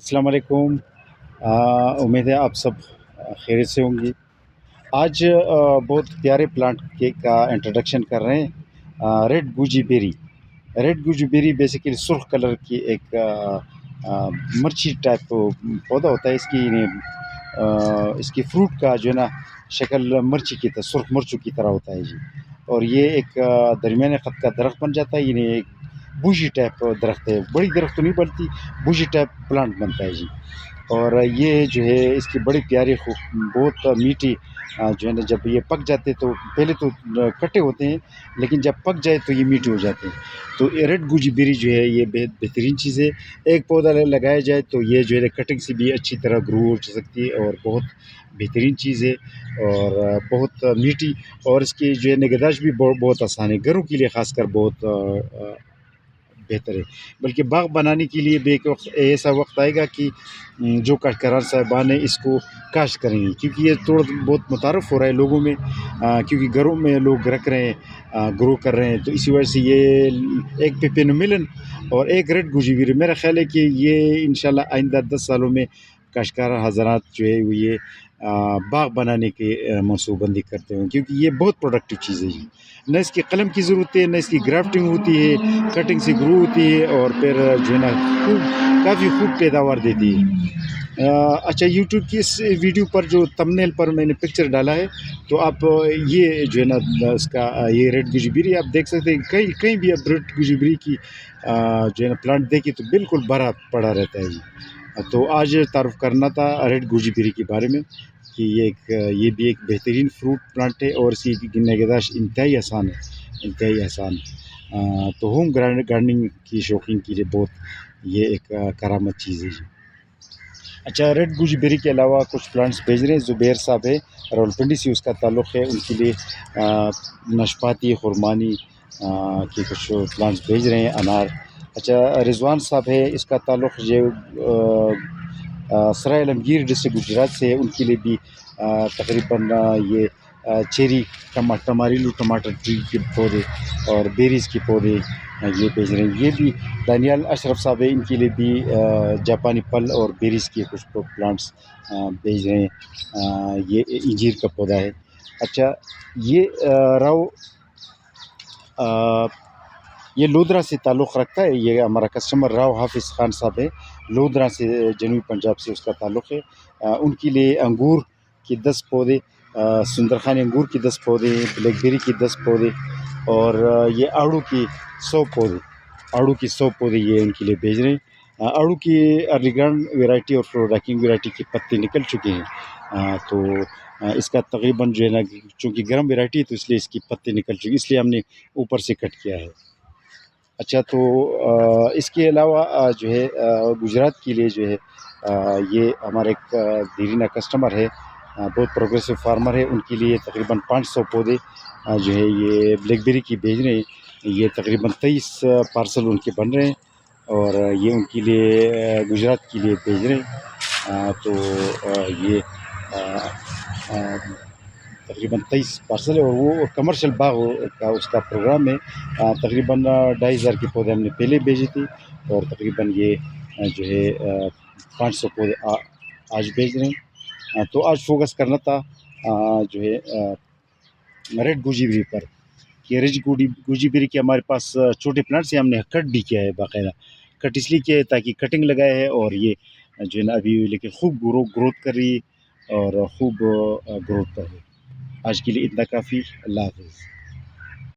السلام علیکم۔ امید ہے آپ سب خیریت سے ہوں گی۔ آج بہت پیارے پلانٹ کا انٹروڈکشن کر رہے ہیں، ریڈ گوجی بیری۔ ریڈ گوجی بیری بیسیکلی سرخ کلر کی ایک مرچی ٹائپ پودا ہوتا ہے۔ اس کی فروٹ کا جو ہے نا شکل مرچی کی طرح، سرخ مرچوں کی طرح ہوتا ہے جی۔ اور یہ ایک درمیانے خط کا درخت بن جاتا ہے، یعنی ایک بوشی ٹائپ درخت ہے، بڑی درخت تو نہیں بنتی، بوشی ٹائپ پلانٹ بنتا ہے جی۔ اور یہ جو ہے اس کی بڑی پیاری بہت میٹھی جو ہے نا، جب یہ پک جاتے تو پہلے تو کٹے ہوتے ہیں، لیکن جب پک جائے تو یہ میٹھے ہو جاتے ہیں۔ تو ریڈ گوجی بیری جو ہے یہ بہترین چیز ہے۔ ایک پودا لگایا جائے تو یہ جو ہے کٹنگ سے بھی اچھی طرح گرو ہو سکتی ہے، اور بہت بہترین چیز ہے اور بہت میٹھی، اور اس کی جو ہے نگہداشت بھی بہت آسان ہے، گھروں کے لیے خاص کر بہت بہتر ہے۔ بلکہ باغ بنانے کے لیے بھی ایک ایسا وقت آئے گا کہ جو کاشتکار صاحبان ہیں اس کو کاشت کریں گے، کیونکہ یہ تھوڑا بہت متعارف ہو رہا ہے لوگوں میں، کیونکہ گھروں میں لوگ رکھ رہے ہیں، گرو کر رہے ہیں، تو اسی وجہ سے یہ ایک پیپینو ملن اور ایک ریڈ گوجی بیری، میرا خیال ہے کہ یہ انشاءاللہ آئندہ 10 سالوں میں کاشتکار حضرات جو ہے وہ یہ باغ بنانے کے منصوبہ بندی کرتے ہیں، کیونکہ یہ بہت پروڈکٹیو چیز ہے جی۔ نہ اس کی قلم کی ضرورت ہے، نہ اس کی گرافٹنگ ہوتی ہے، کٹنگ سے گرو ہوتی ہے، اور پھر جو ہے نا کافی خوب پیداوار دیتی ہے۔ اچھا، یوٹیوب کی اس ویڈیو پر جو تمبنیل پر میں نے پکچر ڈالا ہے، تو آپ یہ جو ہے نا اس کا یہ ریڈ گوجی بیری آپ دیکھ سکتے ہیں، کہیں بھی آپ ریڈ گوجی بیری کی جو ہے نا پلانٹ دیکھیں تو بالکل بھرا پڑا رہتا ہے جی۔ تو آج تعارف کرنا تھا ریڈ گوجی بیری کے بارے میں، کہ یہ بھی ایک بہترین فروٹ پلانٹ ہے، اور اس کی نگہداشت انتہائی آسان ہے، انتہائی آسان ہے۔ تو ہوم گارڈننگ کی شوقین کے لیے بہت یہ ایک کرامت چیز ہے جی۔ اچھا، ریڈ گوجی بیری کے علاوہ کچھ پلانٹس بھیج رہے ہیں، زبیر صاحب ہے، راولپنڈی سے اس کا تعلق ہے، ان کے لیے نشپاتی خرمانی کے کچھ پلانٹس بھیج رہے ہیں، انار۔ اچھا، رضوان صاحب ہے، اس کا تعلق سرائے عالمگیر ڈسٹرکٹ گجرات سے ہے، ان کے لیے بھی تقریباً یہ چیری ٹماریلو ٹماٹر ٹری کے پودے اور بیریز کے پودے یہ بھیج رہے ہیں۔ یہ بھی دانیال اشرف صاحب ہے، ان کے لیے بھی جاپانی پھل اور بیریز کے کچھ پلانٹس بھیج رہے ہیں۔ یہ انجیر کا پودا ہے۔ اچھا، یہ لودھرا سے تعلق رکھتا ہے، یہ ہمارا کسٹمر راؤ حافظ خان صاحب ہے، لودھرا سے، جنوبی پنجاب سے اس کا تعلق ہے۔ ان کے لیے انگور کے 10 پودے، سندرخانی انگور کے 10 پودے، بلیک بیری کے 10 پودے، اور یہ آڑو کی 100 پودے یہ ان کے لیے بھیج رہے ہیں۔ آڑو کی ارلی گرانڈ ویرائٹی اور فلور ریکنگ ویرائٹی کے پتے نکل چکے ہیں، تو اس کا تقریباً جو ہے نا، چونکہ گرم ویرائٹی ہے تو اس لیے اس کی پتے نکل چکے، اس لیے ہم نے اوپر سے کٹ کیا ہے۔ اچھا، تو اس کے علاوہ جو ہے گجرات کے لیے جو ہے یہ ہمارے ایک دیرینہ کسٹمر ہے، بہت پروگریسو فارمر ہے، ان کے لیے تقریباً 500 پودے جو ہے یہ بلیک بیری کی بھیج رہے ہیں۔ یہ تقریباً 23 پارسل ان کے بن رہے ہیں، اور یہ ان کے لیے گجرات کے لیے بھیج رہے ہیں۔ تو یہ تقریباً 23 پارسل ہے، اور وہ کمرشل باغ کا اس کا پروگرام ہے۔ تقریباً 2500 کے پودے ہم نے پہلے بھیجے تھے، اور تقریباً یہ جو ہے 500 پودے آج بھیج رہے ہیں۔ تو آج فوکس کرنا تھا جو ہے ریڈ گوجی بیری پر، کہ ریڈ گوجی بیری کے ہمارے پاس چھوٹے پلانٹ سے ہم نے کٹ بھی کیا ہے، باقاعدہ کٹ اس لیے کیا ہے تاکہ کٹنگ لگایا ہے، اور یہ جو ہے نا ابھی لیکن خوب گروتھ کر رہی ہے، اور خوب گروتھ کر رہی ہے۔ آج کے لیے اتنا کافی، اللہ حافظ۔